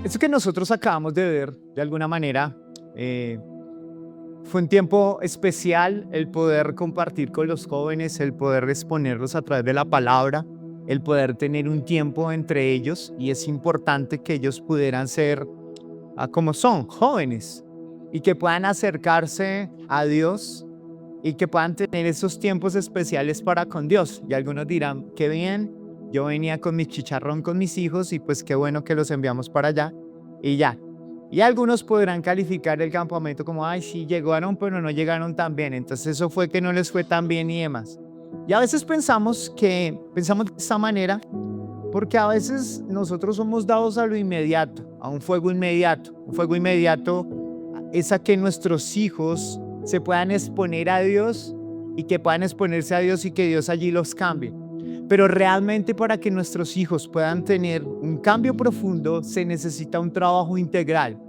Eso que nosotros acabamos de ver, de alguna manera, fue un tiempo especial el poder compartir con los jóvenes, el poder exponerlos a través de la palabra, el poder tener un tiempo entre ellos, y es importante que ellos pudieran ser como son, jóvenes, y que puedan acercarse a Dios y que puedan tener esos tiempos especiales para con Dios. Y algunos dirán, qué bien, yo venía con mi chicharrón con mis hijos y pues qué bueno que los enviamos para allá y ya. Y algunos podrán calificar el campamento como, ay, sí, llegaron, pero no llegaron tan bien. Entonces eso fue que no les fue tan bien y demás. Y a veces pensamos de esta manera porque a veces nosotros somos dados a lo inmediato, a un fuego inmediato. Un fuego inmediato es a que nuestros hijos se puedan exponer a Dios y que puedan exponerse a Dios y que Dios allí los cambie. Pero realmente para que nuestros hijos puedan tener un cambio profundo se necesita un trabajo integral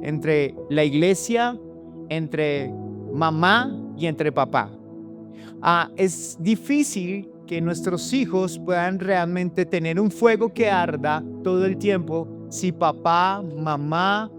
entre la iglesia, entre mamá y entre papá. Es difícil que nuestros hijos puedan realmente tener un fuego que arda todo el tiempo si papá, mamá,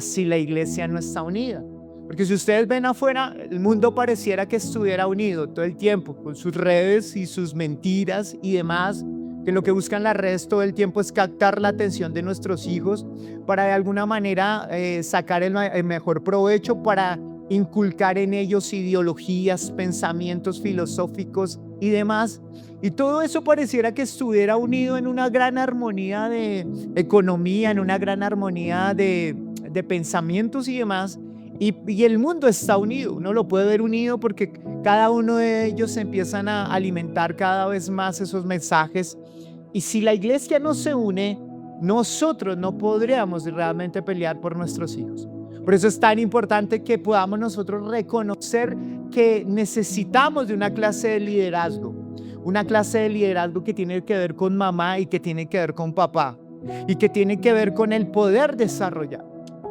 si la iglesia no está unida. Porque si ustedes ven afuera, el mundo pareciera que estuviera unido todo el tiempo, con sus redes y sus mentiras y demás, que lo que buscan las redes todo el tiempo es captar la atención de nuestros hijos para de alguna manera sacar el mejor provecho, para inculcar en ellos ideologías, pensamientos filosóficos y demás. Y todo eso pareciera que estuviera unido en una gran armonía de economía, en una gran armonía de pensamientos y demás. Y el mundo está unido, uno lo puede ver unido porque cada uno de ellos empiezan a alimentar cada vez más esos mensajes. Y si la iglesia no se une, nosotros no podríamos realmente pelear por nuestros hijos. Por eso es tan importante que podamos nosotros reconocer que necesitamos de una clase de liderazgo que tiene que ver con mamá y que tiene que ver con papá y que tiene que ver con el poder desarrollar.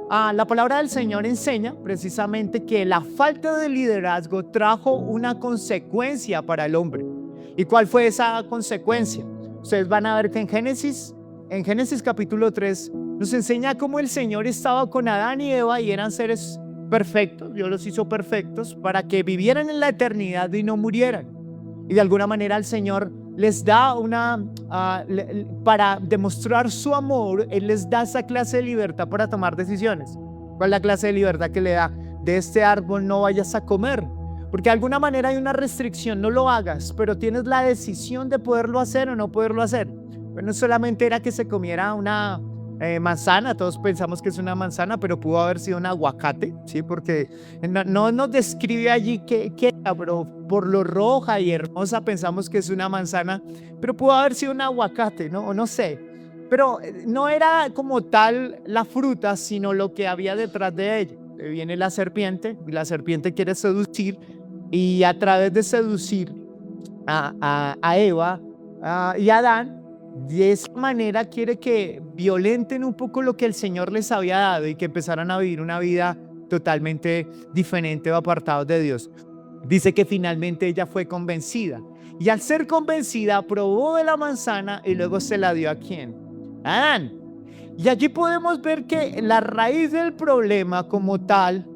La palabra del Señor enseña precisamente que la falta de liderazgo trajo una consecuencia para el hombre. ¿Y cuál fue esa consecuencia? Ustedes van a ver que en Génesis capítulo 3 nos enseña cómo el Señor estaba con Adán y Eva y eran seres perfectos. Dios los hizo perfectos para que vivieran en la eternidad y no murieran. Y de alguna manera el Señor les da para demostrar su amor, Él les da esa clase de libertad para tomar decisiones. ¿Cuál es la clase de libertad que le da? De este árbol no vayas a comer, porque de alguna manera hay una restricción, no lo hagas, pero tienes la decisión de poderlo hacer o no poderlo hacer. Pero no solamente era que se comiera una manzana, todos pensamos que es una manzana, pero pudo haber sido un aguacate, ¿sí? Porque no nos describe allí qué era, pero por lo roja y hermosa pensamos que es una manzana, pero pudo haber sido un aguacate, ¿no? O no sé. Pero no era como tal la fruta, sino lo que había detrás de ella. Viene la serpiente, y la serpiente quiere seducir, y a través de seducir a Eva y a Adán, de esa manera quiere que violenten un poco lo que el Señor les había dado y que empezaran a vivir una vida totalmente diferente o apartados de Dios. Dice que finalmente ella fue convencida, y al ser convencida probó de la manzana y luego se la dio ¿a quién? A Adán. Y allí podemos ver que la raíz del problema como tal,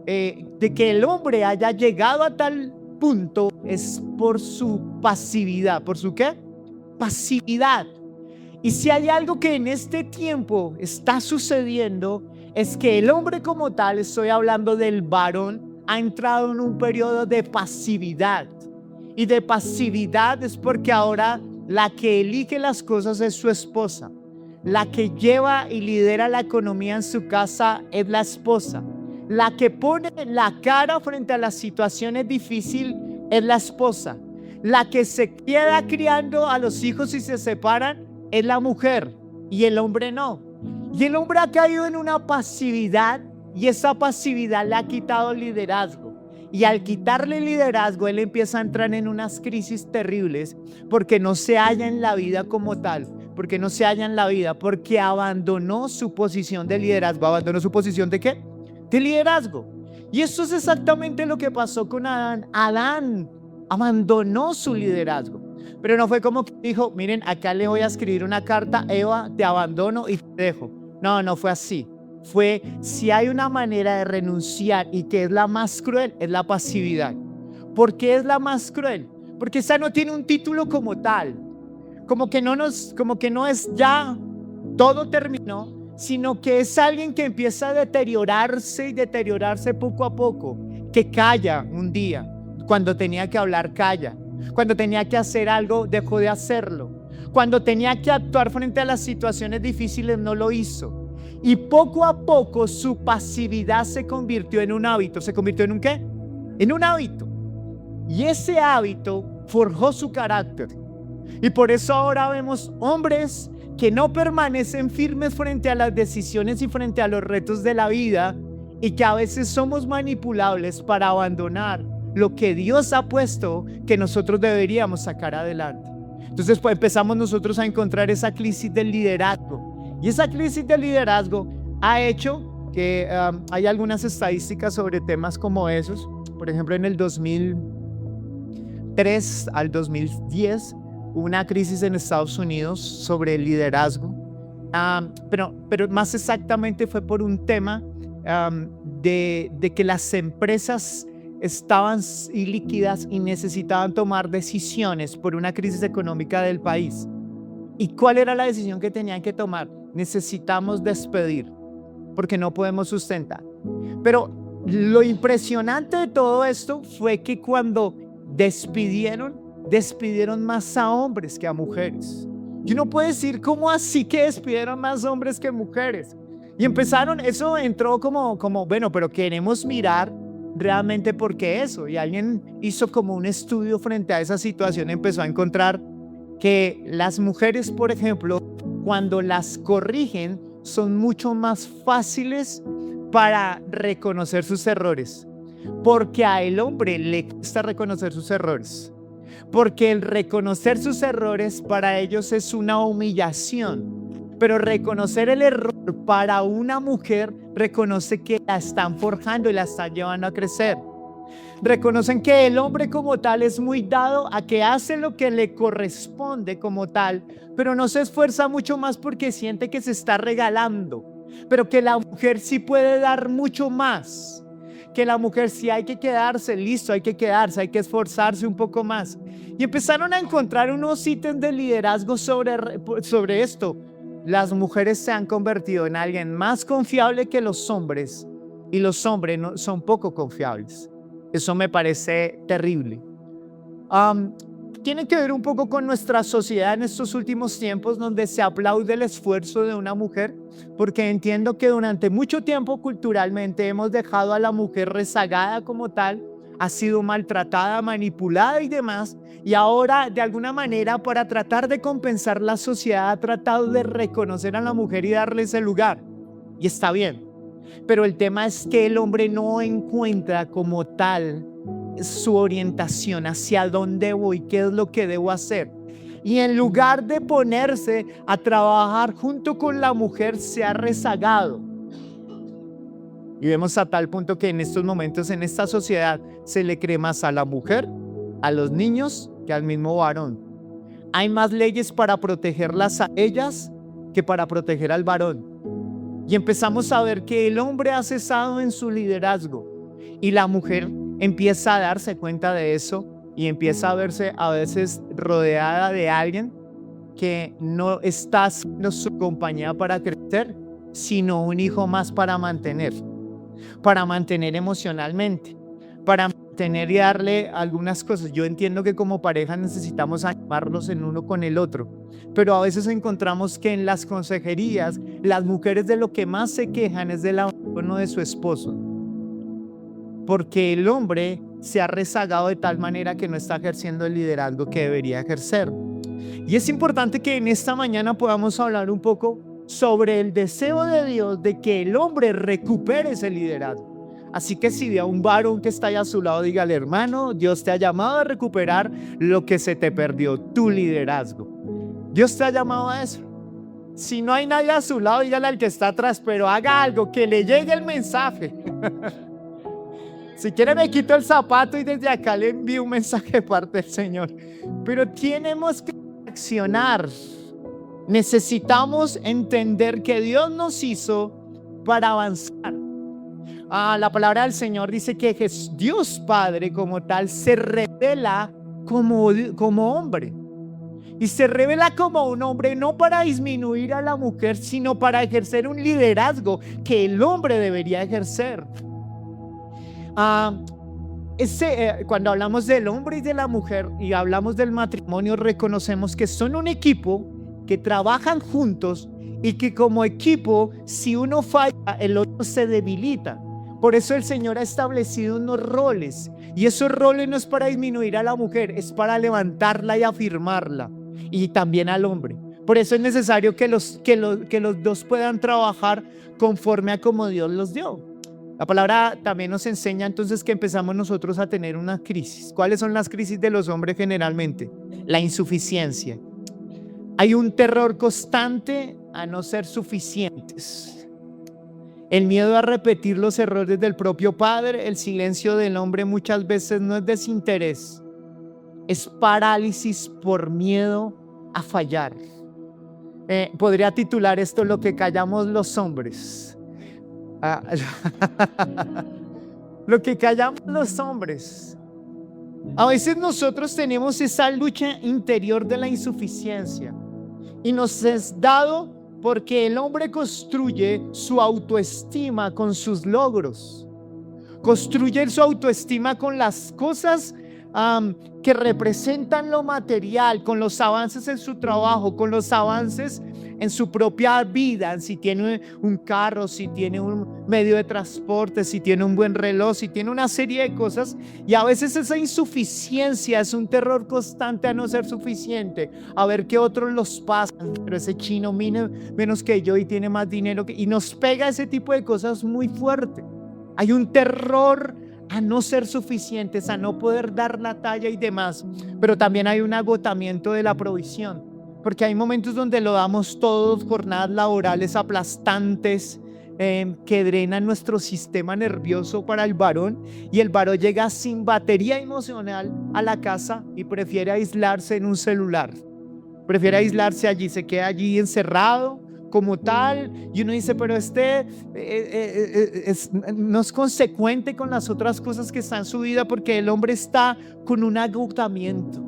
de que el hombre haya llegado a tal punto, es por su pasividad. ¿Por su qué? Pasividad. Y si hay algo que en este tiempo está sucediendo, es que el hombre como tal, estoy hablando del varón, ha entrado en un periodo de pasividad. Y de pasividad es porque ahora la que elige las cosas es su esposa. La que lleva y lidera la economía en su casa es la esposa. La que pone la cara frente a las situaciones difíciles es la esposa. La que se queda criando a los hijos y se separan es la mujer, y el hombre no. Y el hombre ha caído en una pasividad, y esa pasividad le ha quitado el liderazgo. Y al quitarle el liderazgo, él empieza a entrar en unas crisis terribles porque no se halla en la vida como tal. Porque no se halla en la vida, porque abandonó su posición de liderazgo. ¿Abandonó su posición de qué? De liderazgo. Y esto es exactamente lo que pasó con Adán. Adán abandonó su liderazgo. Pero no fue como que dijo, miren, acá le voy a escribir una carta, Eva, te abandono y te dejo. No, no fue así. Fue, si hay una manera de renunciar y que es la más cruel, es la pasividad. ¿Por qué es la más cruel? Porque esa no tiene un título como tal. Como que no es ya, todo terminó, sino que es alguien que empieza a deteriorarse y deteriorarse poco a poco, que calla un día, cuando tenía que hablar, calla, cuando tenía que hacer algo, dejó de hacerlo, cuando tenía que actuar frente a las situaciones difíciles, no lo hizo, y poco a poco su pasividad se convirtió en un hábito. ¿Se convirtió en un qué? En un hábito, y ese hábito forjó su carácter. Y por eso ahora vemos hombres que no permanecen firmes frente a las decisiones y frente a los retos de la vida, y que a veces somos manipulables para abandonar lo que Dios ha puesto que nosotros deberíamos sacar adelante. Entonces pues empezamos nosotros a encontrar esa crisis del liderazgo, y esa crisis del liderazgo ha hecho que hay algunas estadísticas sobre temas como esos. Por ejemplo, en el 2003 al 2010 hubo una crisis en Estados Unidos sobre el liderazgo, pero más exactamente fue por un tema de que las empresas estaban ilíquidas y necesitaban tomar decisiones por una crisis económica del país. ¿Y cuál era la decisión que tenían que tomar? Necesitamos despedir porque no podemos sustentar. Pero lo impresionante de todo esto fue que cuando despidieron más a hombres que a mujeres. Y uno puede decir, ¿cómo así que despidieron más hombres que mujeres? Y empezaron, eso entró como bueno, pero queremos mirar realmente por qué eso. Y alguien hizo como un estudio frente a esa situación, empezó a encontrar que las mujeres, por ejemplo, cuando las corrigen, son mucho más fáciles para reconocer sus errores, porque a el hombre le cuesta reconocer sus errores. Porque el reconocer sus errores para ellos es una humillación, pero reconocer el error para una mujer reconoce que la están forjando y la están llevando a crecer. Reconocen que el hombre como tal es muy dado a que hace lo que le corresponde como tal, pero no se esfuerza mucho más porque siente que se está regalando, pero que la mujer sí puede dar mucho más. Que la mujer sí hay que quedarse, listo, hay que quedarse, hay que esforzarse un poco más. Y empezaron a encontrar unos ítems de liderazgo sobre esto. Las mujeres se han convertido en alguien más confiable que los hombres, y los hombres no, son poco confiables. Eso me parece terrible. Tiene que ver un poco con nuestra sociedad en estos últimos tiempos, donde se aplaude el esfuerzo de una mujer, porque entiendo que durante mucho tiempo culturalmente hemos dejado a la mujer rezagada como tal, ha sido maltratada, manipulada y demás, y ahora de alguna manera, para tratar de compensar, la sociedad ha tratado de reconocer a la mujer y darle ese lugar, y está bien, pero el tema es que el hombre no encuentra como tal su orientación, hacia dónde voy, qué es lo que debo hacer. Y en lugar de ponerse a trabajar junto con la mujer, se ha rezagado. Y vemos a tal punto que en estos momentos en esta sociedad se le cree más a la mujer, a los niños, que al mismo varón. Hay más leyes para protegerlas a ellas que para proteger al varón. Y empezamos a ver que el hombre ha cesado en su liderazgo y la mujer empieza a darse cuenta de eso y empieza a verse a veces rodeada de alguien que no está haciendo su compañía para crecer, sino un hijo más para mantener emocionalmente, para mantener y darle algunas cosas. Yo entiendo que como pareja necesitamos animarnos en uno con el otro, pero a veces encontramos que en las consejerías las mujeres de lo que más se quejan es del abandono de su esposo, porque el hombre se ha rezagado de tal manera que no está ejerciendo el liderazgo que debería ejercer. Y es importante que en esta mañana podamos hablar un poco sobre el deseo de Dios de que el hombre recupere ese liderazgo. Así que si ve a un varón que está ahí a su lado, dígale: hermano, Dios te ha llamado a recuperar lo que se te perdió, tu liderazgo. Dios te ha llamado a eso. Si no hay nadie a su lado, dígale al que está atrás, pero haga algo, que le llegue el mensaje. Si quiere me quito el zapato y desde acá le envío un mensaje de parte del Señor. Pero tenemos que accionar. Necesitamos entender que Dios nos hizo para avanzar. La palabra del Señor dice que Dios Padre como tal se revela como hombre. Y se revela como un hombre no para disminuir a la mujer, sino para ejercer un liderazgo que el hombre debería ejercer. Cuando hablamos del hombre y de la mujer y hablamos del matrimonio, reconocemos que son un equipo que trabajan juntos y que como equipo, si uno falla, el otro se debilita. Por eso el Señor ha establecido unos roles, y esos roles no es para disminuir a la mujer, es para levantarla y afirmarla, y también al hombre. Por eso es necesario que los dos puedan trabajar conforme a como Dios los dio. La palabra también nos enseña entonces que empezamos nosotros a tener una crisis. ¿Cuáles son las crisis de los hombres generalmente? La insuficiencia. Hay un terror constante a no ser suficientes. El miedo a repetir los errores del propio padre. El silencio del hombre muchas veces no es desinterés, es parálisis por miedo a fallar. Podría titular esto: lo que callamos los hombres. Lo que callamos los hombres. A veces nosotros tenemos esa lucha interior de la insuficiencia, y nos es dado porque el hombre construye su autoestima con sus logros, construye su autoestima con las cosas que representan lo material, con los avances en su trabajo, con los avances en su propia vida, si tiene un carro, si tiene un medio de transporte, si tiene un buen reloj, si tiene una serie de cosas. Y a veces esa insuficiencia es un terror constante a no ser suficiente, a ver que otros los pasan, pero ese chino menos que yo y tiene más dinero y nos pega ese tipo de cosas muy fuerte. Hay un terror a no ser suficientes, a no poder dar la talla y demás, pero también hay un agotamiento de la provisión, porque hay momentos donde lo damos todo, jornadas laborales aplastantes que drenan nuestro sistema nervioso para el varón, y el varón llega sin batería emocional a la casa y prefiere aislarse en un celular, prefiere aislarse allí, se queda allí encerrado como tal, y uno dice, pero no es consecuente con las otras cosas que están en su vida, porque el hombre está con un agotamiento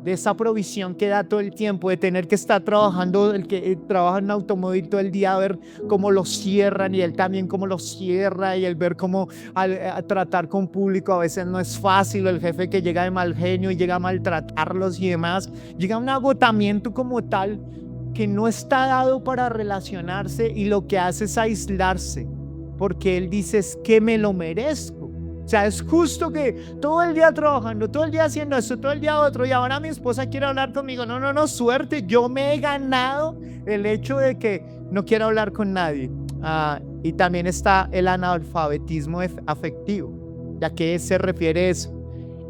de esa provisión que da todo el tiempo, de tener que estar trabajando, el que trabaja en automóvil todo el día, a ver cómo lo cierran, y él también cómo lo cierra, y el ver cómo a tratar con público a veces no es fácil, el jefe que llega de mal genio y llega a maltratarlos y demás, llega a un agotamiento como tal que no está dado para relacionarse, y lo que hace es aislarse, porque él dice, es que me lo merezco. O sea, es justo que todo el día trabajando, todo el día haciendo esto, todo el día otro, y ahora mi esposa quiere hablar conmigo. No, suerte, yo me he ganado el hecho de que no quiero hablar con nadie. Y también está el analfabetismo afectivo. ¿Y a qué se refiere eso?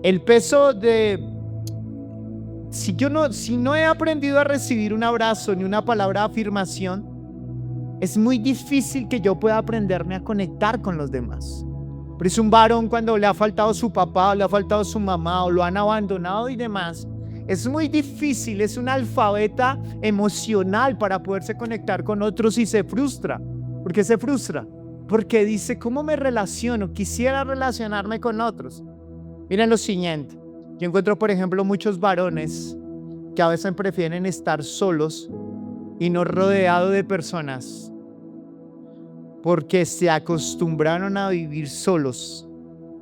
El peso de... Si no he aprendido a recibir un abrazo ni una palabra de afirmación, es muy difícil que yo pueda aprenderme a conectar con los demás. Pero es un varón, cuando le ha faltado su papá, o le ha faltado su mamá, o lo han abandonado y demás, es muy difícil, es un alfabeta emocional para poderse conectar con otros, y se frustra. ¿Por qué se frustra? Porque dice, ¿cómo me relaciono? Quisiera relacionarme con otros. Miren lo siguiente. Yo encuentro, por ejemplo, muchos varones que a veces prefieren estar solos y no rodeados de personas, porque se acostumbraron a vivir solos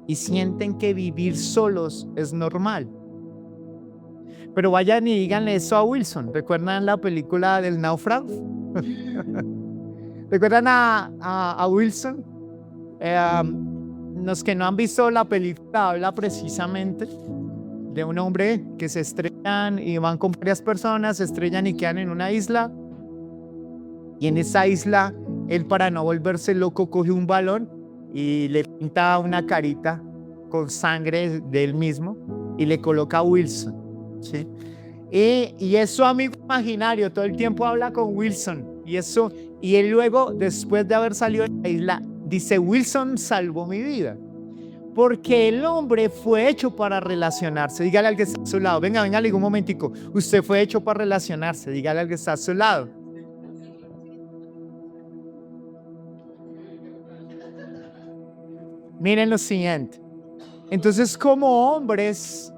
y sienten que vivir solos es normal. Pero vayan y díganle eso a Wilson. ¿Recuerdan la película del náufrago? ¿Recuerdan a Wilson? Los que no han visto la película, habla precisamente de un hombre que se estrellan y van con varias personas, se estrellan y quedan en una isla, y en esa isla él, para no volverse loco, coge un balón y le pinta una carita con sangre de él mismo y le coloca a Wilson, ¿sí? Y es su amigo imaginario, todo el tiempo habla con Wilson, y él luego, después de haber salido de la isla, dice, Wilson salvó mi vida. Porque el hombre fue hecho para relacionarse. Dígale al que está a su lado. Venga, le digo un momentico. Usted fue hecho para relacionarse. Dígale al que está a su lado. Miren lo siguiente. Entonces, como hombres,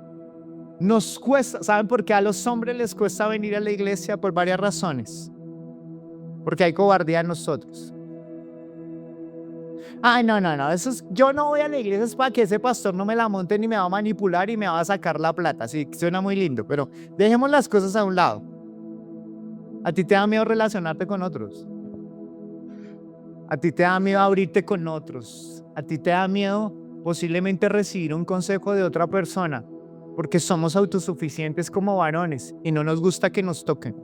nos cuesta. ¿Saben por qué a los hombres les cuesta venir a la iglesia? Por varias razones. Porque hay cobardía en nosotros. Ay, no, yo no voy a la iglesia es para que ese pastor no me la monte ni me va a manipular y me va a sacar la plata. Sí, suena muy lindo, pero dejemos las cosas a un lado. ¿A ti te da miedo relacionarte con otros? ¿A ti te da miedo abrirte con otros? ¿A ti te da miedo posiblemente recibir un consejo de otra persona? Porque somos autosuficientes como varones y no nos gusta que nos toquen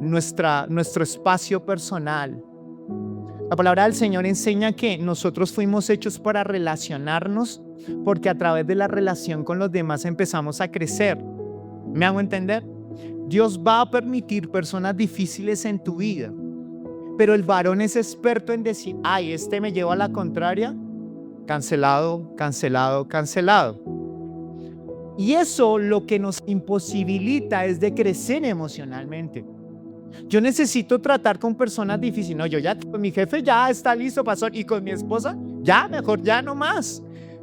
nuestro espacio personal. La palabra del Señor enseña que nosotros fuimos hechos para relacionarnos porque a través de la relación con los demás empezamos a crecer. ¿Me hago entender? Dios va a permitir personas difíciles en tu vida, pero el varón es experto en decir, ay, este me lleva a la contraria, cancelado, cancelado, cancelado. Y eso lo que nos imposibilita es de crecer emocionalmente. Yo necesito tratar con personas difíciles. No, yo ya, con mi jefe ya está listo, pastor. Y con mi esposa, ya, mejor ya no más.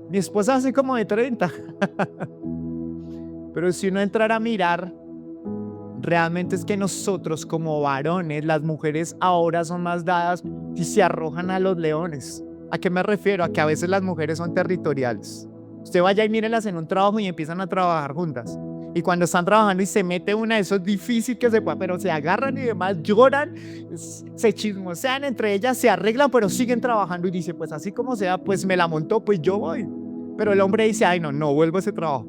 Mi esposa hace como de 30. Pero si uno entrara a mirar, realmente es que nosotros como varones, las mujeres ahora son más dadas y se arrojan a los leones. ¿A qué me refiero? A que a veces las mujeres son territoriales. Usted vaya y mírelas en un trabajo y empiezan a trabajar juntas. Y cuando están trabajando y se mete una, eso es difícil que se pueda, pero se agarran y demás, lloran, se chismosean entre ellas, se arreglan, pero siguen trabajando y dice, pues así como sea, pues me la montó, pues yo voy. Pero el hombre dice, ay no vuelvo a ese trabajo.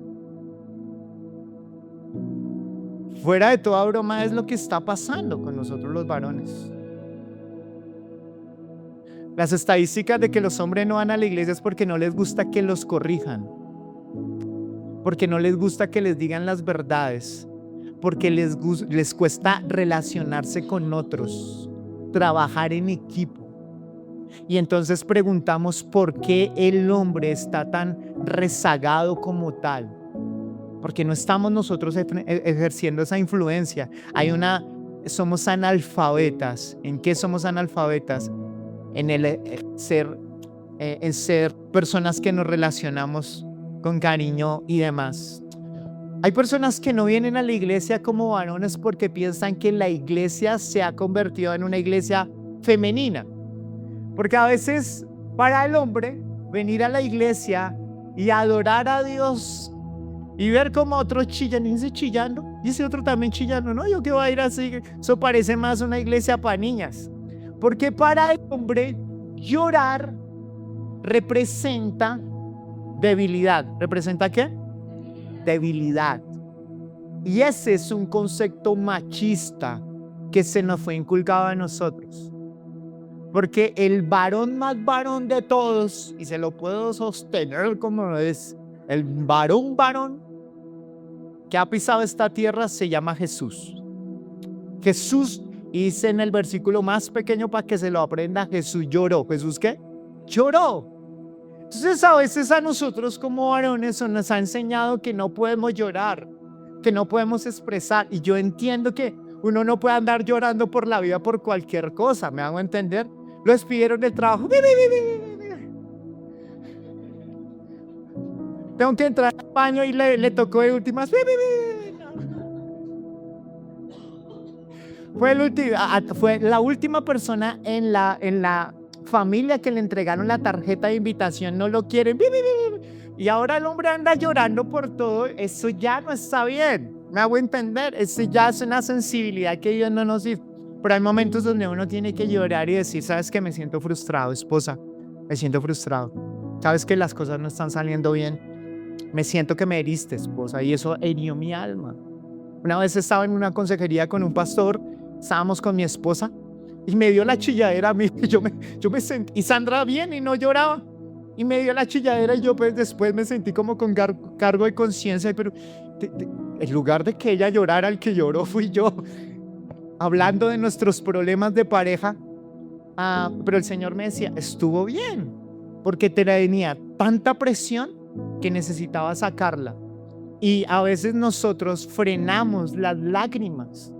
Fuera de toda broma es lo que está pasando con nosotros los varones. Las estadísticas de que los hombres no van a la iglesia es porque no les gusta que los corrijan. Porque no les gusta que les digan las verdades, porque les cuesta relacionarse con otros, trabajar en equipo. Y entonces preguntamos por qué el hombre está tan rezagado como tal. Porque no estamos nosotros ejerciendo esa influencia. Somos analfabetas. ¿En qué somos analfabetas? En ser personas que nos relacionamos con cariño y demás. Hay personas que no vienen a la iglesia como varones porque piensan que la iglesia se ha convertido en una iglesia femenina. Porque a veces para el hombre venir a la iglesia y adorar a Dios y ver como otros chillan y dice chillando y ese otro también chillando, no, yo que voy a ir así, eso parece más una iglesia para niñas. Porque para el hombre llorar representa debilidad. ¿Representa qué? Debilidad. Y ese es un concepto machista que se nos fue inculcado a nosotros. Porque el varón más varón de todos, y se lo puedo sostener como es, el varón que ha pisado esta tierra se llama Jesús. Jesús, dice en el versículo más pequeño para que se lo aprenda, Jesús lloró. ¿Jesús qué? Lloró. Entonces a veces a nosotros como varones nos ha enseñado que no podemos llorar, que no podemos expresar. Y yo entiendo que uno no puede andar llorando por la vida por cualquier cosa, ¿me hago entender? Lo despidieron del trabajo. Tengo que entrar al baño y le tocó de últimas. Fue la última persona en la familia que le entregaron la tarjeta de invitación, no lo quieren. Y ahora el hombre anda llorando por todo. Eso ya no está bien. Me hago entender. Eso ya es una sensibilidad que Dios no nos hizo. Pero hay momentos donde uno tiene que llorar y decir, sabes que me siento frustrado, esposa. Me siento frustrado. Sabes que las cosas no están saliendo bien. Me siento que me heriste, esposa. Y eso hirió mi alma. Una vez estaba en una consejería con un pastor. Estábamos con mi esposa. Y me dio la chilladera a mí. Yo me sentí. Y Sandra bien y no lloraba. Y me dio la chilladera y yo pues después me sentí como con cargo de conciencia. Pero en lugar de que ella llorara, el que lloró fui yo. Hablando de nuestros problemas de pareja. Pero el Señor me decía, estuvo bien. porque tenía tanta presión que necesitaba sacarla. Y a veces nosotros frenamos las lágrimas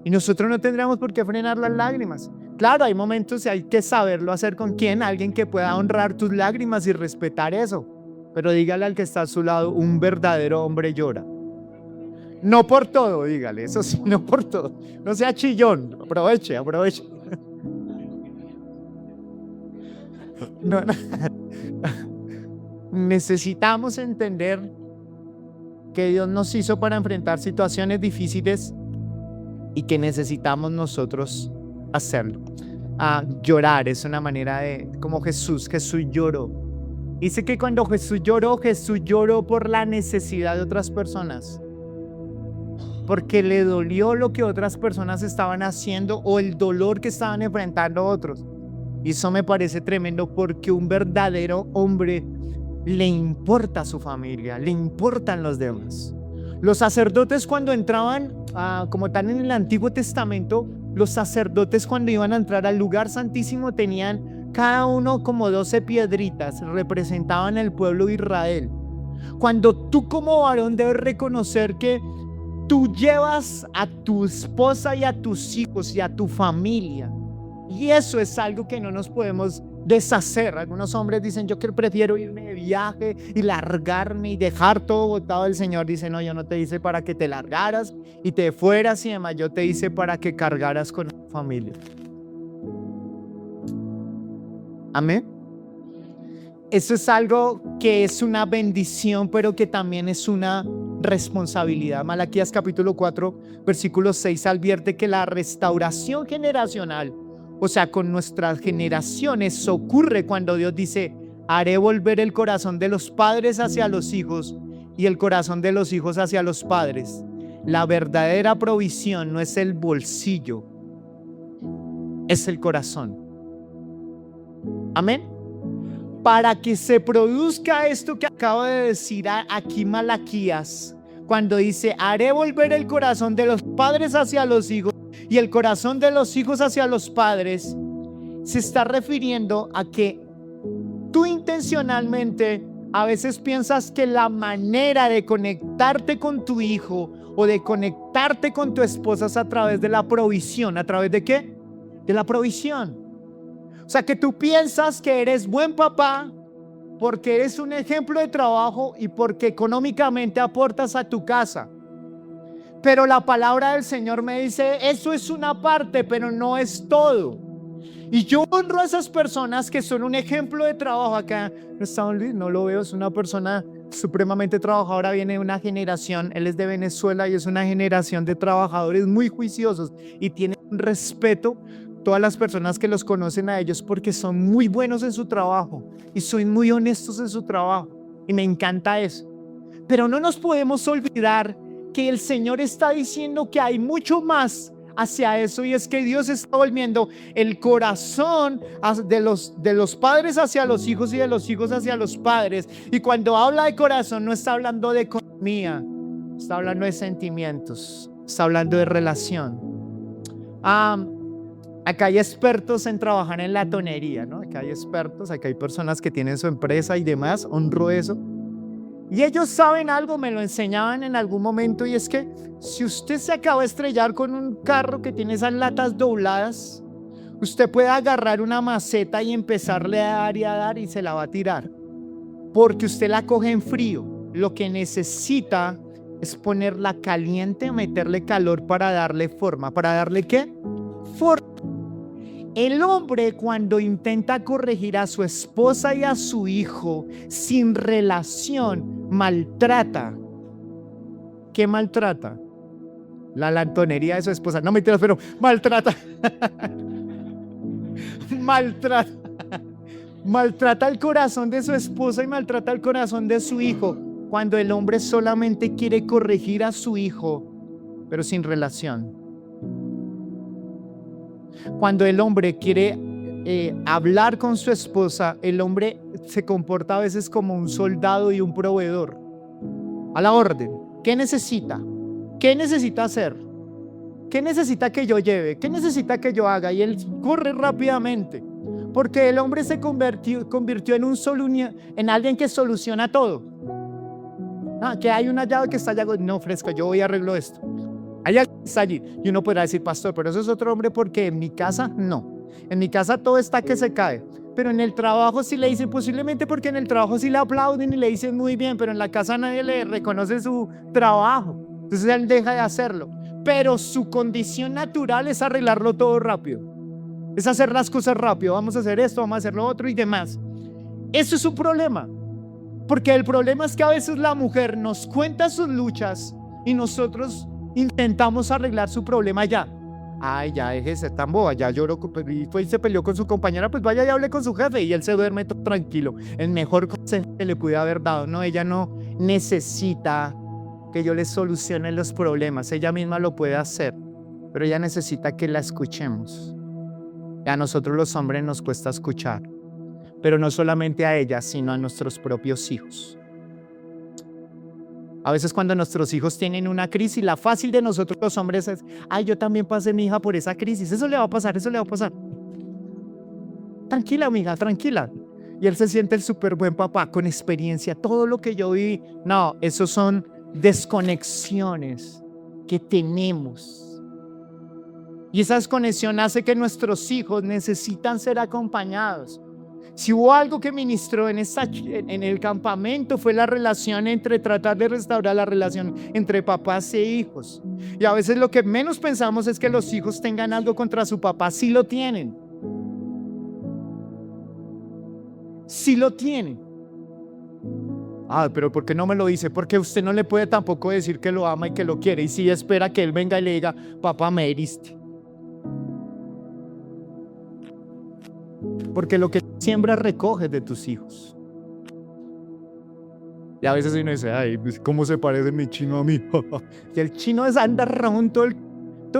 y nosotros no tendríamos por qué frenar las lágrimas. Claro, hay momentos y hay que saberlo hacer con quién, alguien que pueda honrar tus lágrimas y respetar eso. Pero dígale al que está a su lado, un verdadero hombre llora. No por todo, dígale, eso sí, no por todo. No sea chillón, aproveche. No. Necesitamos entender que Dios nos hizo para enfrentar situaciones difíciles y que necesitamos nosotros hacerlo. Llorar es una manera de, como Jesús lloró. Dice que cuando Jesús lloró por la necesidad de otras personas, porque le dolió lo que otras personas estaban haciendo o el dolor que estaban enfrentando otros. Y eso me parece tremendo, porque un verdadero hombre le importa a su familia, le importan los demás. Los sacerdotes, cuando entraban, como tal en el Antiguo Testamento, los sacerdotes cuando iban a entrar al lugar santísimo tenían cada uno como 12 piedritas, representaban el pueblo de Israel. Cuando tú como varón debes reconocer que tú llevas a tu esposa y a tus hijos y a tu familia, y eso es algo que no nos podemos deshacer. Algunos hombres dicen, yo que prefiero irme de viaje y largarme y dejar todo botado. El Señor dice, no, yo no te hice para que te largaras y te fueras y demás, yo te hice para que cargaras con tu familia. Amén. Eso es algo que es una bendición, pero que también es una responsabilidad. Malaquías capítulo 4, versículo 6 advierte que la restauración generacional, o sea, con nuestras generaciones, ocurre cuando Dios dice, haré volver el corazón de los padres hacia los hijos y el corazón de los hijos hacia los padres. La verdadera provisión no es el bolsillo, es el corazón. Amén. Para que se produzca esto que acaba de decir aquí Malaquías, cuando dice, haré volver el corazón de los padres hacia los hijos y el corazón de los hijos hacia los padres, se está refiriendo a que tú intencionalmente a veces piensas que la manera de conectarte con tu hijo o de conectarte con tu esposa es a través de la provisión. ¿A través de qué? De la provisión. O sea, que tú piensas que eres buen papá porque eres un ejemplo de trabajo y porque económicamente aportas a tu casa. Pero la palabra del Señor me dice, eso es una parte, pero no es todo. Y yo honro a esas personas que son un ejemplo de trabajo. Acá no está Don Luis, no lo veo, es una persona supremamente trabajadora, viene de una generación, él es de Venezuela y es una generación de trabajadores muy juiciosos y tienen un respeto todas las personas que los conocen a ellos porque son muy buenos en su trabajo y son muy honestos en su trabajo y me encanta eso. Pero no nos podemos olvidar que el Señor está diciendo que hay mucho más hacia eso, y es que Dios está volviendo el corazón de los padres hacia los hijos y de los hijos hacia los padres. Y cuando habla de corazón no está hablando de economía, está hablando de sentimientos, está hablando de relación. Acá hay expertos en trabajar en la tonería, ¿no? Acá hay expertos, acá hay personas que tienen su empresa y demás, honro eso. Y ellos saben algo, me lo enseñaban en algún momento, y es que si usted se acaba de estrellar con un carro que tiene esas latas dobladas, usted puede agarrar una maceta y empezarle a dar y a dar y se la va a tirar, porque usted la coge en frío. Lo que necesita es ponerla caliente, meterle calor para darle forma. ¿Para darle qué? Forma. El hombre, cuando intenta corregir a su esposa y a su hijo sin relación, maltrata. ¿Qué maltrata? La lantonería de su esposa. No me entiendes, pero maltrata. Maltrata el corazón de su esposa y maltrata el corazón de su hijo. Cuando el hombre solamente quiere corregir a su hijo, pero sin relación. Cuando el hombre quiere hablar con su esposa, el hombre se comporta a veces como un soldado y un proveedor. A la orden. ¿Qué necesita? ¿Qué necesita hacer? ¿Qué necesita que yo lleve? ¿Qué necesita que yo haga? Y él corre rápidamente. Porque el hombre se convirtió en en alguien que soluciona todo. Que hay una llave que está allá, no, fresca, yo voy y arreglo esto. Hay alguien que está allí. Y uno podrá decir, pastor, pero eso es otro hombre, porque en mi casa no. En mi casa todo está que se cae. Pero en el trabajo sí le dicen, posiblemente porque en el trabajo sí le aplauden y le dicen muy bien, pero en la casa nadie le reconoce su trabajo. Entonces él deja de hacerlo. Pero su condición natural es arreglarlo todo rápido. Es hacer las cosas rápido. Vamos a hacer esto, vamos a hacer lo otro y demás. Eso es un problema. Porque el problema es que a veces la mujer nos cuenta sus luchas y nosotros intentamos arreglar su problema ya. Ay, ya déjese tan boba, ya lloró y fue y se peleó con su compañera, pues vaya y hable con su jefe y él se duerme todo tranquilo. El mejor consejo que le pude haber dado. No, ella no necesita que yo le solucione los problemas, ella misma lo puede hacer, pero ella necesita que la escuchemos. Y a nosotros los hombres nos cuesta escuchar, pero no solamente a ella, sino a nuestros propios hijos. A veces cuando nuestros hijos tienen una crisis, la fácil de nosotros los hombres es, ay, yo también pasé, mi hija, por esa crisis, eso le va a pasar, eso le va a pasar. Tranquila, amiga, tranquila. Y él se siente el súper buen papá, con experiencia, todo lo que yo viví. No, esos son desconexiones que tenemos. Y esa desconexión hace que nuestros hijos necesitan ser acompañados. Si hubo algo que ministró en el campamento, fue la relación tratar de restaurar la relación entre papás e hijos. Y a veces lo que menos pensamos es que los hijos tengan algo contra su papá. Sí lo tienen. Sí lo tienen. Pero ¿por qué no me lo dice? Porque usted no le puede tampoco decir que lo ama y que lo quiere. Y si espera que él venga y le diga, papá, me heriste. Porque lo que siembras recoges de tus hijos. Y a veces uno dice, ay, ¿cómo se parece mi chino a mí? Y el chino anda ramón todo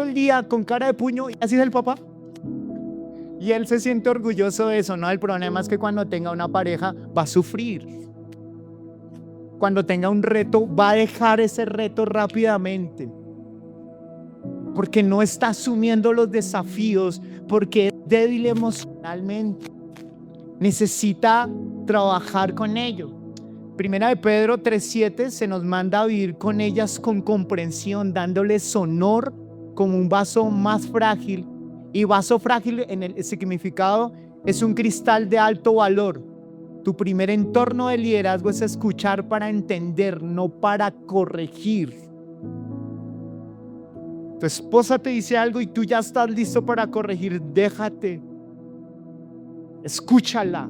el día con cara de puño, y así es el papá. Y él se siente orgulloso de eso, ¿no? El problema es que cuando tenga una pareja va a sufrir. Cuando tenga un reto va a dejar ese reto rápidamente. Porque no está asumiendo los desafíos, porque es débil emocionalmente. Necesita trabajar con ello. Primera de Pedro 3:7 se nos manda a vivir con ellas con comprensión, dándoles honor como un vaso más frágil. Y vaso frágil en el significado es un cristal de alto valor. Tu primer entorno de liderazgo es escuchar para entender, no para corregir. Tu esposa te dice algo y tú ya estás listo para corregir. Déjate. Escúchala.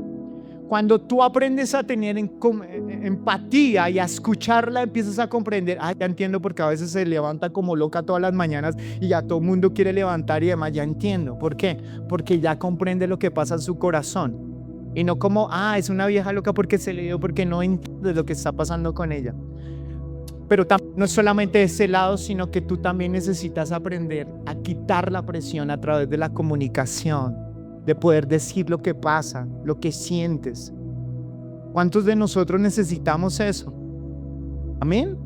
Cuando tú aprendes a tener empatía y a escucharla, empiezas a comprender. Ya entiendo porque a veces se levanta como loca todas las mañanas y ya todo el mundo quiere levantar y demás. Ya entiendo. ¿Por qué? Porque ya comprende lo que pasa en su corazón. Y no como, es una vieja loca porque se le dio, porque no entiende lo que está pasando con ella. Pero no es solamente ese lado, sino que tú también necesitas aprender a quitar la presión a través de la comunicación, de poder decir lo que pasa, lo que sientes. ¿Cuántos de nosotros necesitamos eso? Amén.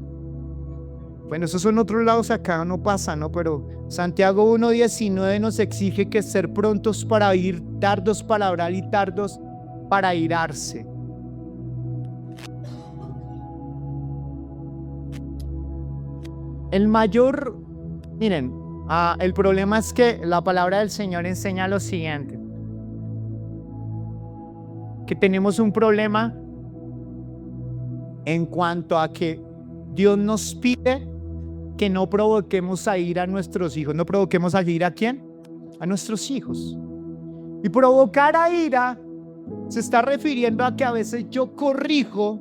Bueno, esos son otros lados, acá no pasa, ¿no? Pero Santiago 1:19 nos exige que ser prontos para oír, tardos para hablar y tardos para airarse. Miren, el problema es que la palabra del Señor enseña lo siguiente, que tenemos un problema en cuanto a que Dios nos pide que no provoquemos a ira a nuestros hijos. ¿No provoquemos a ira a quién? A nuestros hijos. Y provocar a ira se está refiriendo a que a veces yo corrijo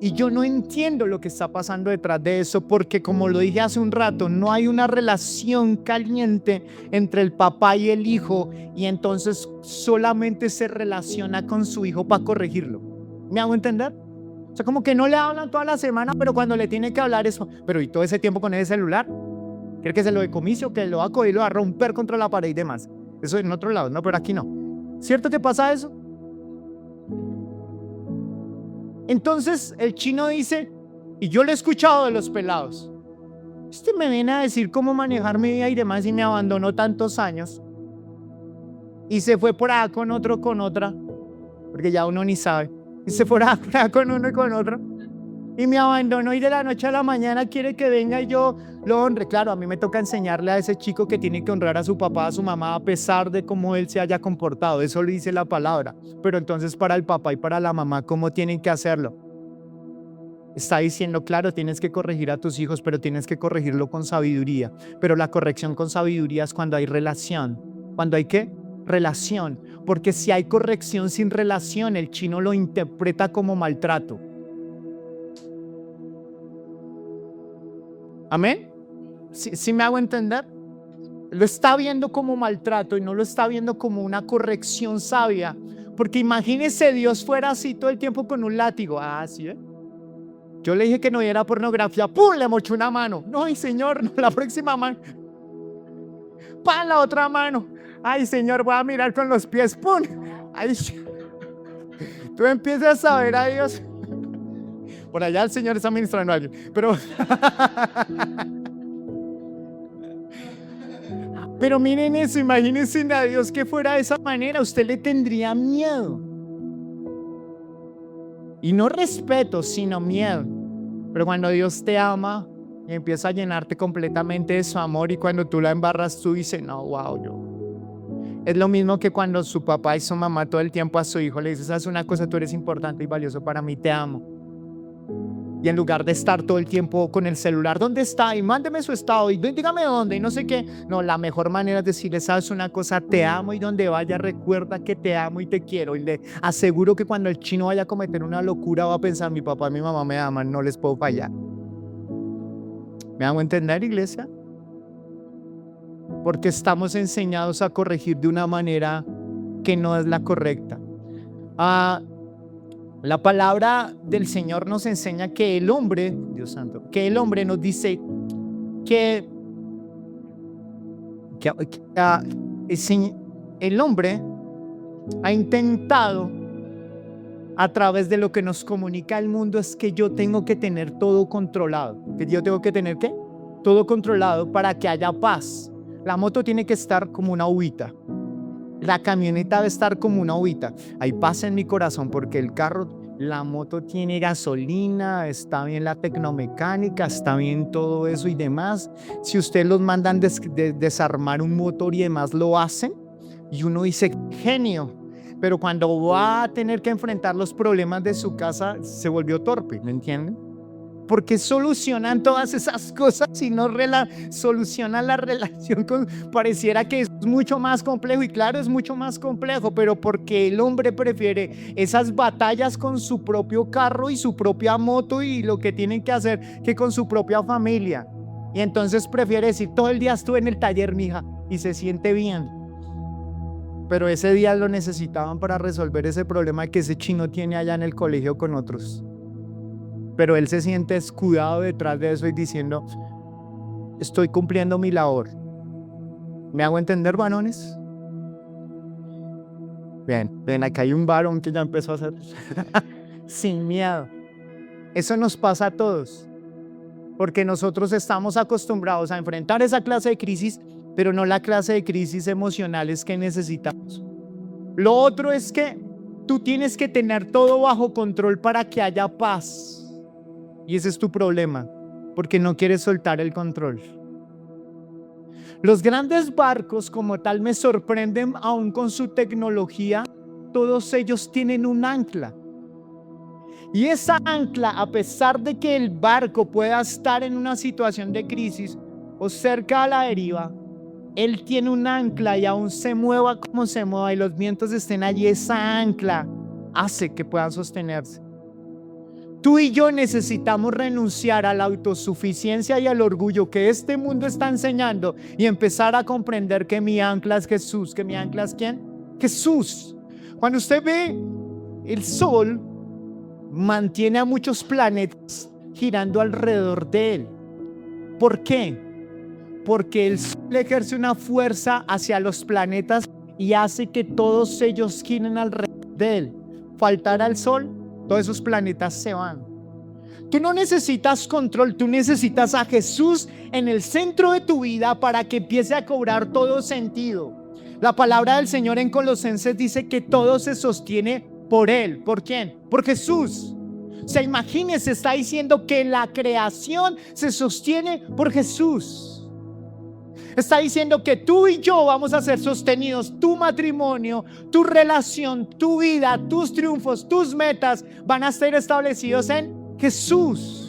y yo no entiendo lo que está pasando detrás de eso, porque como lo dije hace un rato, no hay una relación caliente entre el papá y el hijo, y entonces solamente se relaciona con su hijo para corregirlo. ¿Me hago entender? O sea, como que no le hablan toda la semana, pero cuando le tiene que hablar eso, pero ¿y todo ese tiempo con ese celular? ¿Quiere que se lo decomisie, que lo va a coger y lo va a romper contra la pared y demás? Eso en otro lado, no, pero aquí no. ¿Cierto que pasa eso? Entonces el chino dice, y yo lo he escuchado de los pelados, me viene a decir cómo manejar mi vida y demás y me abandonó tantos años. y se fue por allá con otro, con otra, porque ya uno ni sabe, y se fue por allá con uno y con otro, y me abandonó y de la noche a la mañana quiere que venga y yo lo honre. Claro, a mí me toca enseñarle a ese chico que tiene que honrar a su papá, a su mamá, a pesar de cómo él se haya comportado. Eso lo dice la palabra. Pero entonces para el papá y para la mamá, ¿cómo tienen que hacerlo? Está diciendo, claro, tienes que corregir a tus hijos, pero tienes que corregirlo con sabiduría. Pero la corrección con sabiduría es cuando hay relación. ¿Cuando hay qué? Relación. Porque si hay corrección sin relación, el chino lo interpreta como maltrato. ¿Amén? ¿Sí me hago entender? Lo está viendo como maltrato y no lo está viendo como una corrección sabia. Porque imagínese Dios fuera así todo el tiempo con un látigo. Ah, sí, ¿eh? Yo le dije que no viera pornografía. ¡Pum! Le mochó una mano. No, ay, Señor, no, la próxima mano. ¡Pam! La otra mano. Ay, Señor, voy a mirar con los pies. ¡Pum! Ay, tú empiezas a ver a Dios. Por allá el Señor está ministrando a alguien. Pero miren eso, imagínense a Dios que fuera de esa manera. Usted le tendría miedo. Y no respeto, sino miedo. Pero cuando Dios te ama y empieza a llenarte completamente de su amor, y cuando tú la embarras, tú dices, no, wow, yo. Es lo mismo que cuando su papá y su mamá todo el tiempo a su hijo le dices, haz una cosa, tú eres importante y valioso para mí, te amo. Y en lugar de estar todo el tiempo con el celular, ¿dónde está? Y mándeme su estado, y dígame dónde, y no sé qué. No, la mejor manera es decirle, sabes una cosa, te amo, y donde vaya recuerda que te amo y te quiero. Y le aseguro que cuando el chino vaya a cometer una locura va a pensar, mi papá y mi mamá me aman, no les puedo fallar. ¿Me hago entender, iglesia? Porque estamos enseñados a corregir de una manera que no es la correcta. La palabra del Señor nos enseña que el hombre, Dios santo, que el hombre nos dice que el hombre ha intentado, a través de lo que nos comunica el mundo, es que yo tengo que tener todo controlado. ¿Que yo tengo que tener qué? Todo controlado para que haya paz. La moto tiene que estar como una uvita. La camioneta debe estar como una uvita. Hay paz en mi corazón porque el carro, la moto tiene gasolina, está bien la tecnomecánica, está bien todo eso y demás. Si ustedes los mandan desarmar un motor y demás, lo hacen. Y uno dice, genio. Pero cuando va a tener que enfrentar los problemas de su casa, se volvió torpe, ¿me entienden? Porque solucionan todas esas cosas y no solucionan la relación pareciera que es mucho más complejo, y claro, es mucho más complejo, pero porque el hombre prefiere esas batallas con su propio carro y su propia moto y lo que tienen que hacer que con su propia familia. Y entonces prefiere decir, todo el día estuve en el taller, mija, y se siente bien. Pero ese día lo necesitaban para resolver ese problema que ese chino tiene allá en el colegio con otros. Pero él se siente escudado detrás de eso y diciendo, estoy cumpliendo mi labor. ¿Me hago entender, varones? Bien, acá hay un varón que ya empezó a hacer sin miedo. Eso nos pasa a todos, porque nosotros estamos acostumbrados a enfrentar esa clase de crisis, pero no la clase de crisis emocionales que necesitamos. Lo otro es que tú tienes que tener todo bajo control para que haya paz. Y ese es tu problema, porque no quieres soltar el control. Los grandes barcos como tal me sorprenden aún con su tecnología. Todos ellos tienen un ancla. Y esa ancla, a pesar de que el barco pueda estar en una situación de crisis o cerca a la deriva, él tiene un ancla, y aún se mueva como se mueva y los vientos estén allí, esa ancla hace que puedan sostenerse. Tú y yo necesitamos renunciar a la autosuficiencia y al orgullo que este mundo está enseñando y empezar a comprender que mi ancla es Jesús. ¿Que mi ancla es quién? Jesús. Cuando usted ve el sol, mantiene a muchos planetas girando alrededor de él. ¿Por qué? Porque el sol ejerce una fuerza hacia los planetas y hace que todos ellos giren alrededor de él. Faltar al sol, todos esos planetas se van. Tú no necesitas control, tú necesitas a Jesús en el centro de tu vida para que empiece a cobrar todo sentido. La palabra del Señor en Colosenses dice que todo se sostiene por Él. ¿Por quién? Por Jesús. O sea, imagínense, está diciendo que la creación se sostiene por Jesús. Está diciendo que tú y yo vamos a ser sostenidos. Tu matrimonio, tu relación, tu vida, tus triunfos, tus metas van a ser establecidos en Jesús.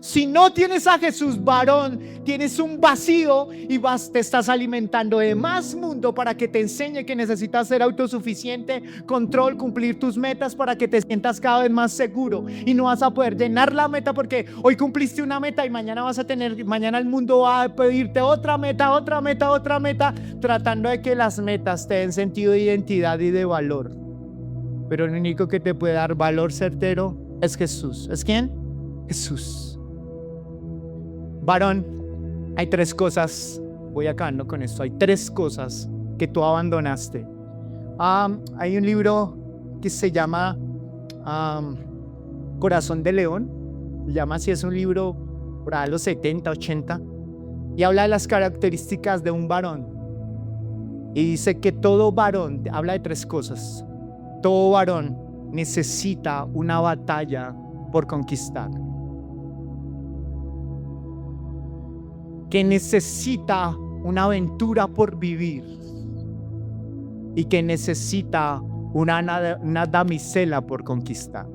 Si no tienes a Jesús, varón, tienes un vacío y te estás alimentando de más mundo para que te enseñe que necesitas ser autosuficiente, control, cumplir tus metas para que te sientas cada vez más seguro. Y no vas a poder llenar la meta porque hoy cumpliste una meta y mañana mañana el mundo va a pedirte otra meta, tratando de que las metas te den sentido de identidad y de valor. Pero el único que te puede dar valor certero es Jesús. ¿Es quién? Jesús. Varón, hay 3 cosas, voy acabando con esto, hay 3 cosas que tú abandonaste. Hay un libro que se llama Corazón de León, se llama así, es un libro por ahí los 70, 80, y habla de las características de un varón. Y dice que todo varón, habla de 3 cosas, todo varón necesita una batalla por conquistar. Que necesita una aventura por vivir y que necesita una damisela por conquistar.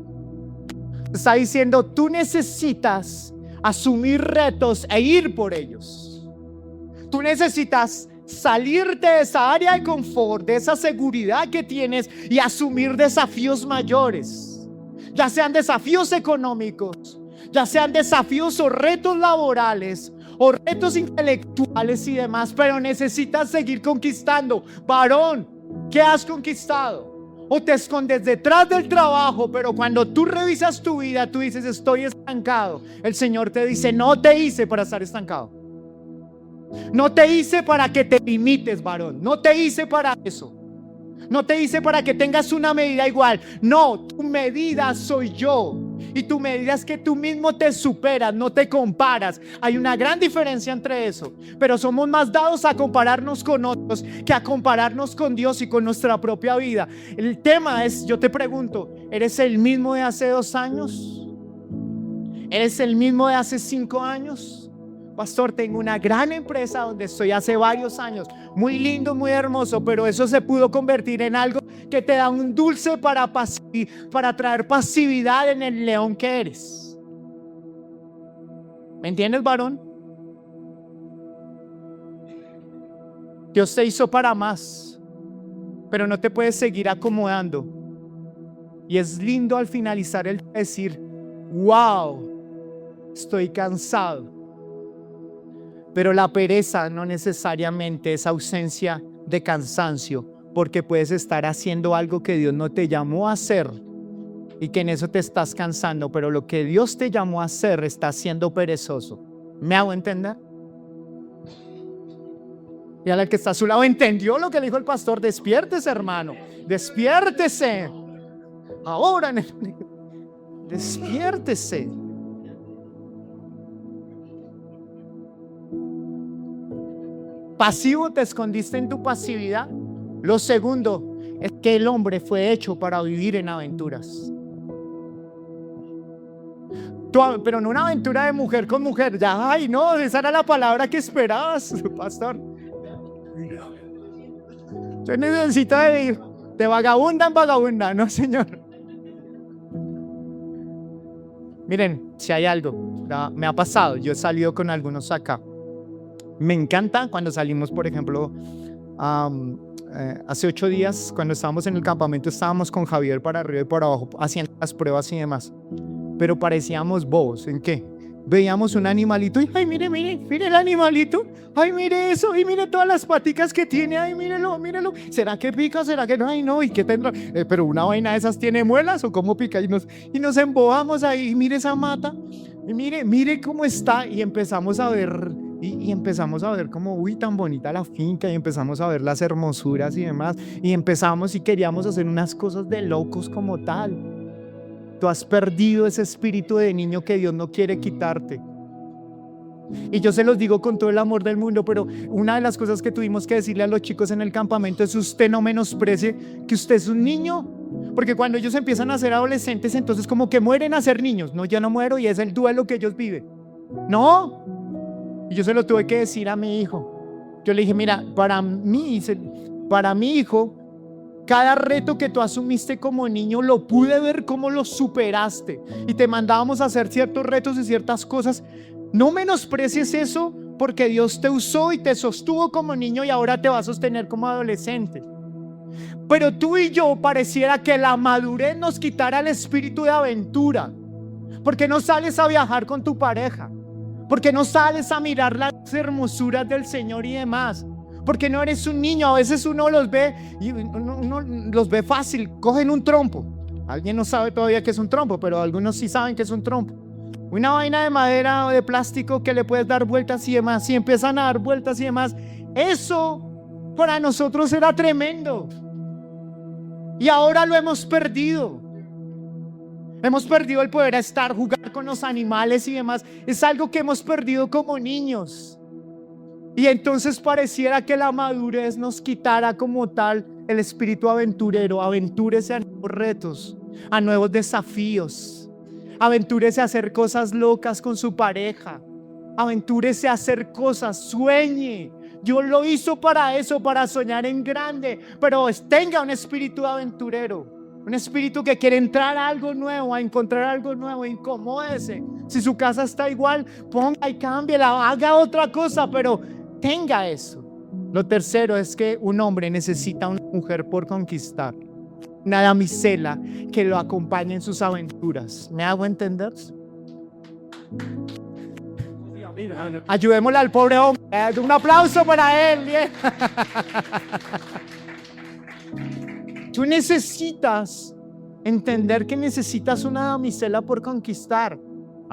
Está diciendo, tú necesitas asumir retos e ir por ellos. Tú necesitas salirte de esa área de confort, de esa seguridad que tienes y asumir desafíos mayores, ya sean desafíos económicos, ya sean desafíos o retos laborales o retos intelectuales y demás, pero necesitas seguir conquistando. Varón, ¿qué has conquistado? O te escondes detrás del trabajo, pero cuando tú revisas tu vida, tú dices, estoy estancado. El Señor te dice, no te hice para estar estancado. No te hice para que te limites, varón. No te hice para eso. No te hice para que tengas una medida igual. No, tu medida soy yo. Y tu medida es que tú mismo te superas, no te comparas. Hay una gran diferencia entre eso. Pero somos más dados a compararnos con otros que a compararnos con Dios y con nuestra propia vida. El tema es, yo te pregunto, ¿eres el mismo de hace 2 años? ¿Eres el mismo de hace 5 años? Pastor, tengo una gran empresa donde estoy hace varios años, muy lindo, muy hermoso, pero eso se pudo convertir en algo que te da un dulce para traer pasividad en el león que eres. ¿Me entiendes, varón? Dios te hizo para más, pero no te puedes seguir acomodando. Y es lindo al finalizar el decir, wow, estoy cansado. Pero la pereza no necesariamente es ausencia de cansancio, porque puedes estar haciendo algo que Dios no te llamó a hacer y que en eso te estás cansando, pero lo que Dios te llamó a hacer está siendo perezoso. ¿Me hago entender? Y a la que está a su lado entendió lo que le dijo el pastor. Despiértese, hermano, despiértese. Ahora, despiértese. Pasivo, te escondiste en tu pasividad. Lo segundo es que el hombre fue hecho para vivir en aventuras. Pero no una aventura de mujer con mujer. Ya, ay, no, esa era la palabra que esperabas, pastor. Yo necesito de vagabunda en vagabunda, no, señor. Miren, si hay algo, me ha pasado, yo he salido con algunos acá. Me encanta cuando salimos, por ejemplo, hace 8 días, cuando estábamos en el campamento, estábamos con Javier para arriba y para abajo, haciendo las pruebas y demás. Pero parecíamos bobos. ¿En qué? Veíamos un animalito y, ay, mire el animalito. Ay, mire eso, y mire todas las paticas que tiene. Ay, mírelo. ¿Será que pica? ¿Será que no? Ay, no, ¿y qué tendrá? Pero una vaina de esas tiene muelas, ¿o cómo pica? Y nos embobamos ahí, y mire esa mata. Y mire cómo está. Y empezamos a ver... Y empezamos a ver como, uy, tan bonita la finca, y empezamos a ver las hermosuras y demás, y empezamos y queríamos hacer unas cosas de locos como tal. Tú has perdido ese espíritu de niño que Dios no quiere quitarte. Y yo se los digo con todo el amor del mundo, pero una de las cosas que tuvimos que decirle a los chicos en el campamento es: usted no menosprecie que usted es un niño. Porque cuando ellos empiezan a ser adolescentes, entonces como que mueren a ser niños. No, yo no muero, y es el duelo que ellos viven. No. Y yo se lo tuve que decir a mi hijo. Yo le dije: mira, para mi hijo, cada reto que tú asumiste como niño lo pude ver cómo lo superaste, y te mandábamos a hacer ciertos retos y ciertas cosas. No menosprecies eso, porque Dios te usó y te sostuvo como niño y ahora te va a sostener como adolescente. Pero tú y yo pareciera que la madurez nos quitara el espíritu de aventura. Porque no sales a viajar con tu pareja, porque no sales a mirar las hermosuras del Señor y demás, porque no eres un niño. A veces uno los ve y uno los ve fácil, cogen un trompo. Alguien no sabe todavía qué es un trompo, pero algunos sí saben qué es un trompo. Una vaina de madera o de plástico que le puedes dar vueltas y demás, y empiezan a dar vueltas y demás. Eso para nosotros era tremendo, y ahora lo hemos perdido. Hemos perdido el poder estar, jugar con los animales y demás. Es algo que hemos perdido como niños. Y entonces pareciera que la madurez nos quitara como tal el espíritu aventurero. Aventúrese a nuevos retos, a nuevos desafíos. Aventúrese a hacer cosas locas con su pareja. Aventúrese a hacer cosas, sueñe. Dios lo hizo para eso, para soñar en grande. Pero tenga un espíritu aventurero. Un espíritu que quiere entrar a algo nuevo, a encontrar algo nuevo. Incomódese. Si su casa está igual, ponga y cámbiela, haga otra cosa, pero tenga eso. Lo tercero es que un hombre necesita una mujer por conquistar, una damisela que lo acompañe en sus aventuras. ¿Me hago entender? Ayudémosle al pobre hombre. Un aplauso para él. Bien. Tú necesitas entender que necesitas una damisela por conquistar.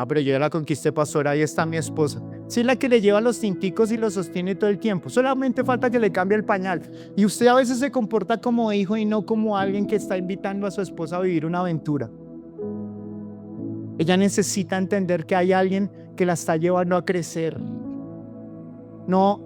Pero yo ya la conquisté, pastor, ahí está mi esposa. Sí, la que le lleva los tinticos y lo sostiene todo el tiempo. Solamente falta que le cambie el pañal. Y usted a veces se comporta como hijo y no como alguien que está invitando a su esposa a vivir una aventura. Ella necesita entender que hay alguien que la está llevando a crecer. No,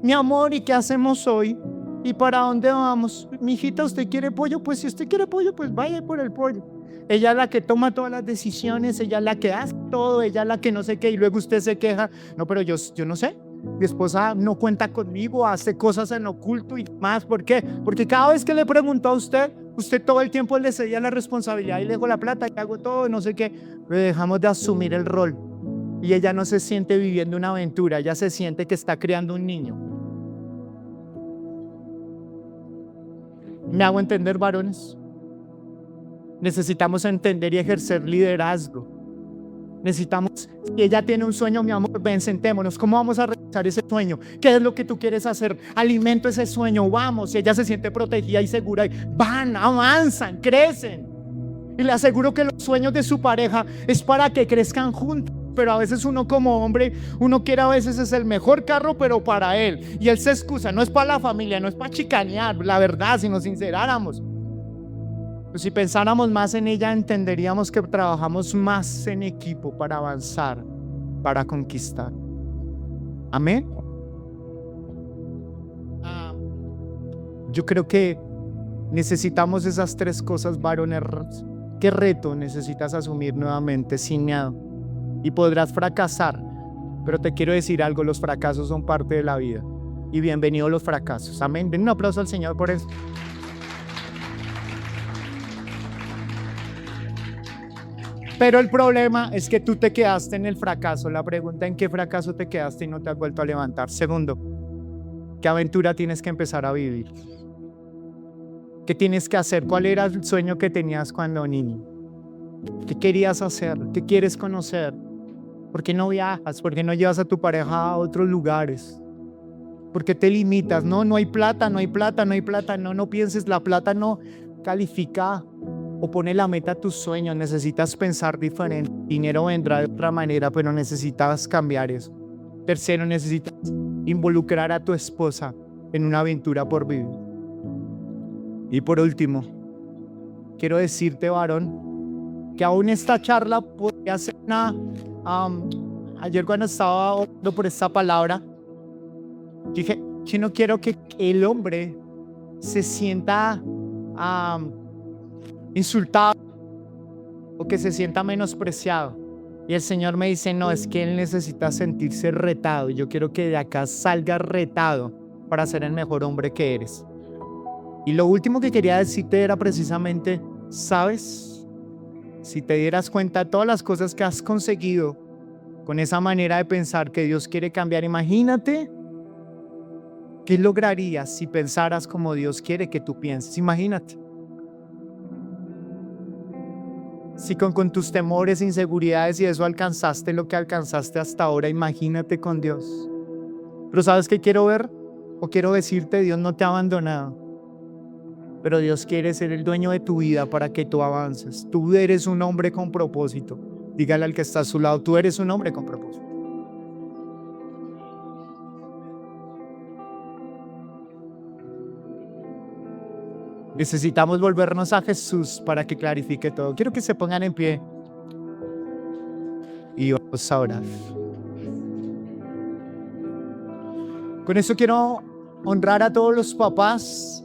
mi amor, ¿y qué hacemos hoy? ¿Y para dónde vamos? Mi hijita, ¿usted quiere pollo? Pues si usted quiere pollo, pues vaya por el pollo. Ella es la que toma todas las decisiones, ella es la que hace todo, ella es la que no sé qué, y luego usted se queja. No, pero yo no sé. Mi esposa no cuenta conmigo, hace cosas en oculto y más. ¿Por qué? Porque cada vez que le preguntó a usted todo el tiempo le cedía la responsabilidad y le dejo la plata y hago todo, no sé qué. Pero dejamos de asumir el rol. Y ella no se siente viviendo una aventura, ella se siente que está creando un niño. ¿Me hago entender, varones? Necesitamos entender y ejercer liderazgo. Necesitamos, si ella tiene un sueño, mi amor, ven, sentémonos. ¿Cómo vamos a realizar ese sueño? ¿Qué es lo que tú quieres hacer? Alimento ese sueño, vamos. Si ella se siente protegida y segura, van, avanzan, crecen. Y le aseguro que los sueños de su pareja es para que crezcan juntos. Pero a veces uno como hombre, uno quiere a veces es el mejor carro, pero para él. Y él se excusa, no es para la familia, no es para chicanear. La verdad, si nos sinceráramos. Pues si pensáramos más en ella, entenderíamos que trabajamos más en equipo para avanzar, para conquistar. Amén. Yo creo que necesitamos esas tres cosas, varones. ¿Qué reto necesitas asumir nuevamente sin miedo? Y podrás fracasar, pero te quiero decir algo, los fracasos son parte de la vida. Y bienvenidos los fracasos. Amén. Den un aplauso al Señor por eso. Pero el problema es que tú te quedaste en el fracaso. La pregunta: ¿en qué fracaso te quedaste y no te has vuelto a levantar? Segundo, ¿qué aventura tienes que empezar a vivir? ¿Qué tienes que hacer? ¿Cuál era el sueño que tenías cuando niño? ¿Qué querías hacer? ¿Qué quieres conocer? ¿Por qué no viajas? ¿Por qué no llevas a tu pareja a otros lugares? ¿Por qué te limitas? No hay plata, no hay plata, no hay plata. No pienses, la plata no califica o pone la meta a tus sueños. Necesitas pensar diferente. Dinero vendrá de otra manera, pero necesitas cambiar eso. Tercero, necesitas involucrar a tu esposa en una aventura por vivir. Y por último, quiero decirte, varón, que aún esta charla podría ser ayer cuando estaba orando por esta palabra, dije que no quiero que el hombre se sienta insultado o que se sienta menospreciado. Y el Señor me dice, no, es que él necesita sentirse retado. Yo quiero que de acá salgas retado para ser el mejor hombre que eres. Y lo último que quería decirte era precisamente, ¿sabes? Si te dieras cuenta de todas las cosas que has conseguido con esa manera de pensar que Dios quiere cambiar, imagínate qué lograrías si pensaras como Dios quiere que tú pienses. Imagínate. Si con tus temores, inseguridades y eso alcanzaste lo que alcanzaste hasta ahora, imagínate con Dios. Pero ¿sabes qué quiero ver? O quiero decirte, Dios no te ha abandonado. Pero Dios quiere ser el dueño de tu vida para que tú avances. Tú eres un hombre con propósito. Dígale al que está a su lado, tú eres un hombre con propósito. Necesitamos volvernos a Jesús para que clarifique todo. Quiero que se pongan en pie y vamos a orar. Con eso quiero honrar a todos los papás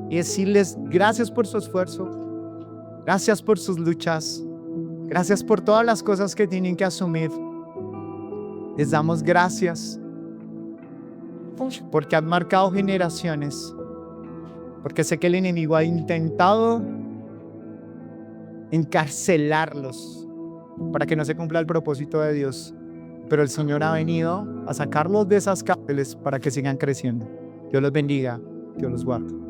y decirles gracias por su esfuerzo, gracias por sus luchas, gracias por todas las cosas que tienen que asumir. Les damos gracias porque han marcado generaciones. Porque sé que el enemigo ha intentado encarcelarlos para que no se cumpla el propósito de Dios. Pero el Señor ha venido a sacarlos de esas cárceles para que sigan creciendo. Dios los bendiga, Dios los guarde.